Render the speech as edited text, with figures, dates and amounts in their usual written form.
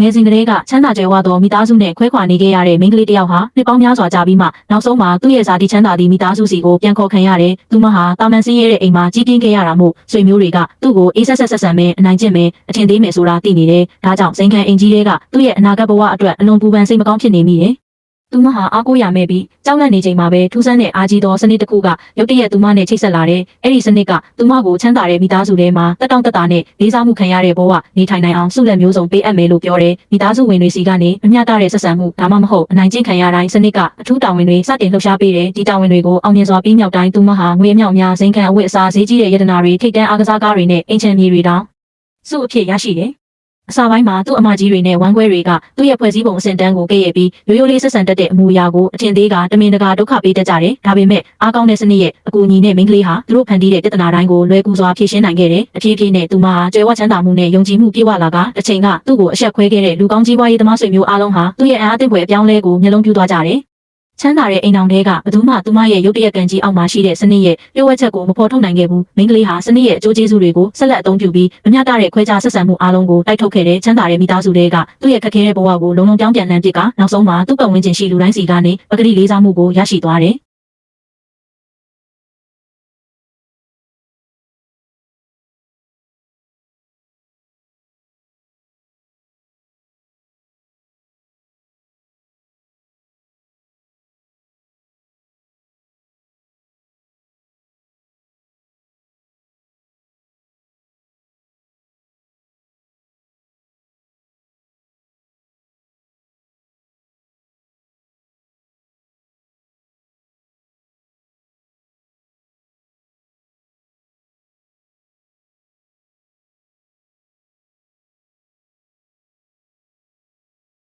ငယ်စဉ်ကလေးကချမ်းသာကြွယ်ဝသောမိသားစုနဲ့ခွဲခွာနေခဲ့ရတဲ့မိန်းကလေးတစ်ယောက်ဟာနှစ်ပေါင်းများစွာကြာပြီးမှနောက်ဆုံးမှာသူ့ရဲ့ဇာတိချမ်းသာသည့်မိသားစုစီကိုပြန်ခေါ်ခံရတယ်။သူမဟာတာမန်စင်းရဲတဲ့အိမ်မှာကြီးပြင်းခဲ့ရတာမို့ဆွေမျိုးတွေကသူ့ကိုအေးဆက်ဆက်ဆံမယ်အနိုင်ကျင့်မယ်အထင်သေးမယ်ဆိုတာသိနေတယ်။ဒါကြောင့်စိန်ခံအိမ်ကြီးတွေကသူ့ရဲ့အနာဂတ်ဘဝအတွက်အလွန်ပူပန်စိတ်မကောင်းဖြစ်နေမိတယ်။သူမဟာအားကိုးရမဲ့ပြီးကြောက်လန့်နေချိန်မှာပဲထူးဆန်းတဲ့အားကြီးသောစနစ်တစ်ခုကရုတ်တရက်သူမနဲ့ချိတ်ဆက်လာတယ်။အဲ့ဒီစနစ်ကသူမကိုချမ်းသာတဲ့မိသားစုထဲမှာတက်တောင့်တက်တာနဲ့လေးစားမှုခံရတဲ့ဘဝနေထိုင်နိုင်အောင်ဆုလက်မျိုးစုံပေးအပ်မယ်လို့ပြောတယ်။မိသားစုဝင်တွေစီကနေအမျှတတဲ့ဆက်ဆံမှုဒါမှမဟုတ်အနိုင်ကျင့်ခံရတိုင်းစနစ်ကအထူးတာဝန်တွေစတင်လှုပ်ရှားပေးတယ်။ဒီတာဝန်တွေကိုအောင်မြင်စွာပြီးမြောက်တိုင်းသူမဟာငွေအမြောက်များစိန်ခံအဝတ်အစားဈေးကြီးတဲ့ယတနာတွေထိတ်တန့်အားကစားကားတွေနဲ့အင်ချန်မြေတွေတောင်စုအဖြစ်ရရှိတယ်။အစာပိုင်းမှာသူ့အမကြီးတွေနဲ့ဝမ်းခွဲတွေကသူ့ရဲ့ဖွဲ့စည်းပုံအဆင့်တန်းကိုကဲ့ရဲ့ပြီးရိုးရိုးလေးဆက်ဆံတတ်တဲ့အမူအရာကိုအထင်သေးကတမင်တကာဒုက္ခပေးတတ်ကြတယ်။ဒါပေမဲ့အားကောင်းတဲ့စနစ်ရဲ့အကူအညီနဲ့မိန်းကလေးဟာသူတို့ဖန်တီးတဲ့ပြဿနာတိုင်းကိုလွယ်ကူစွာဖြေရှင်းနိုင်ခဲ့တယ်။အဖြည်းဖြည်းနဲ့သူမဟာကြွယ်ဝချမ်းသာမှုနဲ့ယုံကြည်မှုပြည့်ဝလာကတစ်ချိန်ကသူ့ကိုအဆက်ခွဲခဲ့တဲ့လူကောင်းကြီးပွားရေးသမားဆွေမျိုးအားလုံးဟာသူ့ရဲ့အအားအသင့်ဖွယ်အပြောင်းလဲကိုမျက်လုံးပြူသွားကြတယ်။ချမ်းသာတဲ့အိမ်အောင်တွေကဘသူမှသူမရဲ့ရုပ်တရက်ကန်ကြီးအောက်မှာရှိတဲ့စနစ်ရဲ့လျှို့ဝှက်ချက်ကိုမဖော်ထုတ်နိုင်ခဲ့ဘူး။မိန်းကလေးဟာစနစ်ရဲ့အကျိုးကျေးဇူးတွေကိုဆက်လက်အသုံးပြုပြီးမမျှတတဲ့ခွဲခြားဆက်ဆံမှုအားလုံးကိုတိုက်ထုတ်ခဲ့တဲ့ချမ်းသာတဲ့မိသားစုတွေကသူ့ရဲ့ခက်ခဲတဲ့ဘဝကိုလုံးလုံးပြောင်းပြန်လှန်ပစ်ကနောက်ဆုံးမှာသူ့ပတ်ဝန်းကျင်ရှိလူတိုင်းစီကနေပကတိလေးစားမှုကိုရရှိသွားတယ်။